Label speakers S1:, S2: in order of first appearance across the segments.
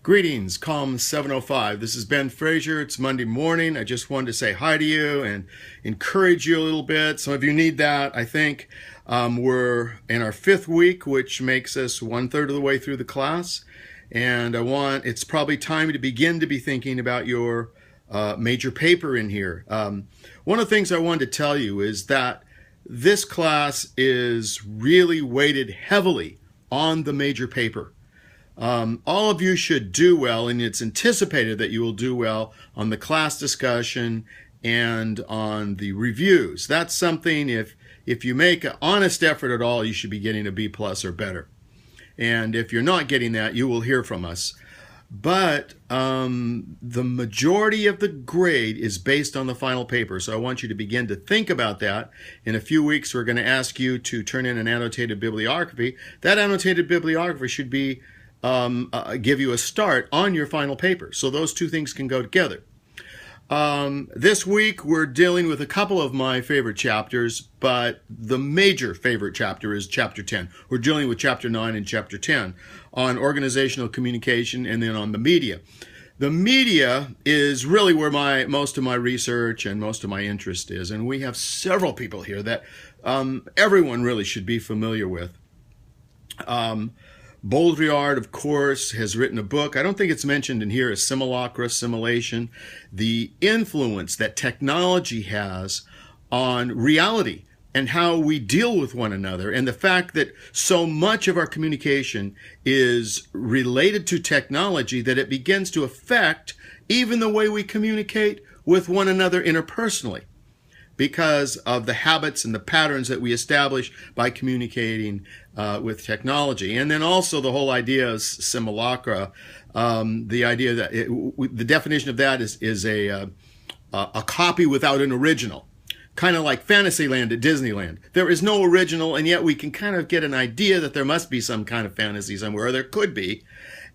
S1: Greetings, Calm 705. This is Ben Frazier. It's Monday morning. I just wanted to say hi to you and encourage you a little bit. Some of you need that, I think. We're in our fifth week, which makes us 1/3 of the way through the class. And it's probably time to begin to be thinking about your major paper in here. One of the things I wanted to tell you is that this class is really weighted heavily on the major paper. All of you should do well, and it's anticipated that you will do well on the class discussion and on the reviews. That's something, if you make an honest effort at all, you should be getting a B+ or better. And if you're not getting that, you will hear from us. But the majority of the grade is based on the final paper, so I want you to begin to think about that. In a few weeks, we're going to ask you to turn in an annotated bibliography. That annotated bibliography should be give you a start on your final paper. So those two things can go together. This week we're dealing with a couple of my favorite chapters, but the major favorite chapter is chapter 10. We're dealing with chapter 9 and chapter 10 on organizational communication and then on the media. The media is really where most of my research and most of my interest is, and we have several people here that everyone really should be familiar with. Baudrillard, of course, has written a book. I don't think it's mentioned in here as Simulacra, Simulation, the influence that technology has on reality and how we deal with one another, and the fact that so much of our communication is related to technology that it begins to affect even the way we communicate with one another interpersonally, because of the habits and the patterns that we establish by communicating with technology. And then also the whole idea of simulacra, the idea that the definition of that is a copy without an original, kind of like Fantasyland at Disneyland. There is no original, and yet we can kind of get an idea that there must be some kind of fantasy somewhere, or there could be.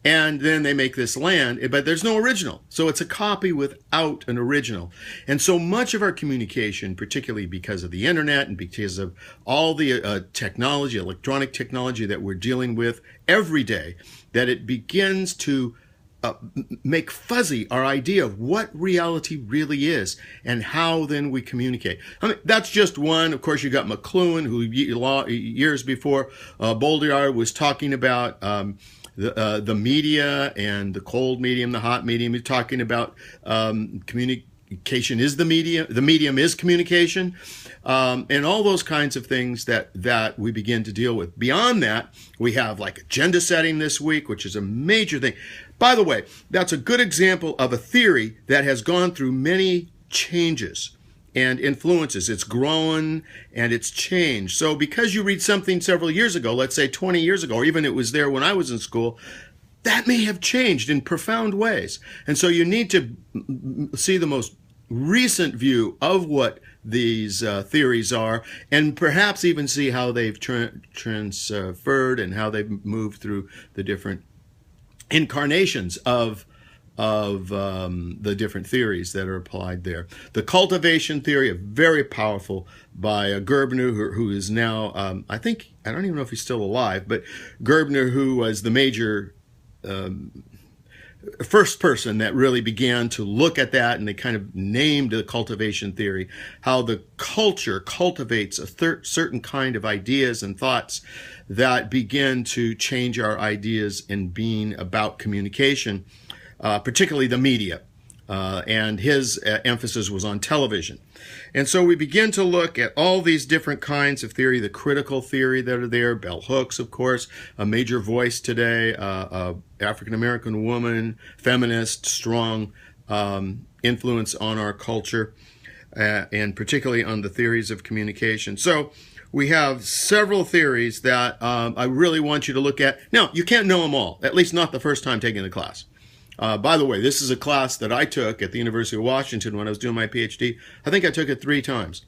S1: And then they make this land, but there's no original. So it's a copy without an original. And so much of our communication, particularly because of the internet and because of all the technology, electronic technology that we're dealing with every day, that it begins to make fuzzy our idea of what reality really is and how then we communicate. I mean, that's just one. Of course, you got McLuhan, who years before Baudrillard was talking about the media and the cold medium, the hot medium. He's talking about communication is the medium is communication, and all those kinds of things that we begin to deal with. Beyond that, we have like agenda setting this week, which is a major thing. By the way, that's a good example of a theory that has gone through many changes and influences. It's grown and it's changed. So because you read something several years ago, let's say 20 years ago, or even it was there when I was in school, that may have changed in profound ways. And so you need to see the most recent view of what these theories are, and perhaps even see how they've transferred and how they've moved through the different incarnations of the different theories that are applied there. The cultivation theory, very powerful by Gerbner, who is now, I don't even know if he's still alive, but Gerbner, who was the major first person that really began to look at that, and they kind of named the cultivation theory, how the culture cultivates a certain kind of ideas and thoughts that begin to change our ideas in being about communication. Particularly the media, and his emphasis was on television. And so we begin to look at all these different kinds of theory, the critical theory that are there, bell hooks, of course, a major voice today, African-American woman, feminist, strong influence on our culture, and particularly on the theories of communication. So we have several theories that I really want you to look at. Now, you can't know them all, at least not the first time taking the class. By the way, this is a class that I took at the University of Washington when I was doing my PhD. I think I took it 3 times,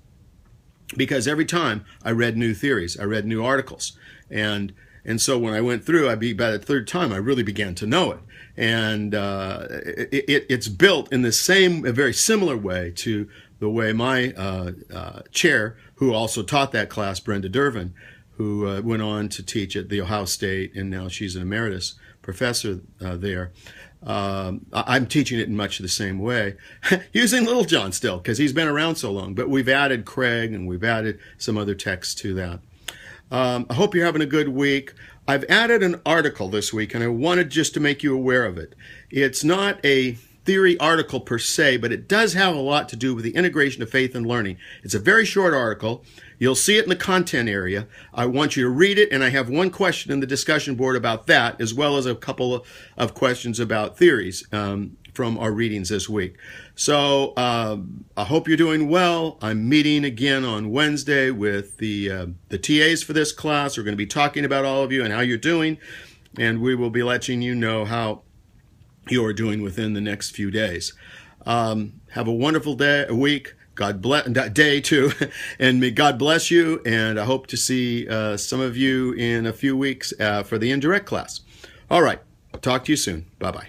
S1: because every time I read new theories, I read new articles. And so when I went through, by the 3rd time, I really began to know it. And it's built in a very similar way to the way my chair, who also taught that class, Brenda Dervin, who went on to teach at The Ohio State, and now she's an emeritus professor there. I'm teaching it in much the same way, using Littlejohn still, because he's been around so long, but we've added Craig and we've added some other texts to that. I hope you're having a good week. I've added an article this week, and I wanted just to make you aware of it. It's not a theory article per se, but it does have a lot to do with the integration of faith and learning. It's a very short article. You'll see it in the content area. I want you to read it, and I have one question in the discussion board about that, as well as a couple of questions about theories from our readings this week. So I hope you're doing well. I'm meeting again on Wednesday with the TAs for this class. We're going to be talking about all of you and how you're doing, and we will be letting you know how you are doing within the next few days. Have a wonderful day, a week. God bless, day too, and may God bless you. And I hope to see some of you in a few weeks for the indirect class. All right, talk to you soon. Bye bye.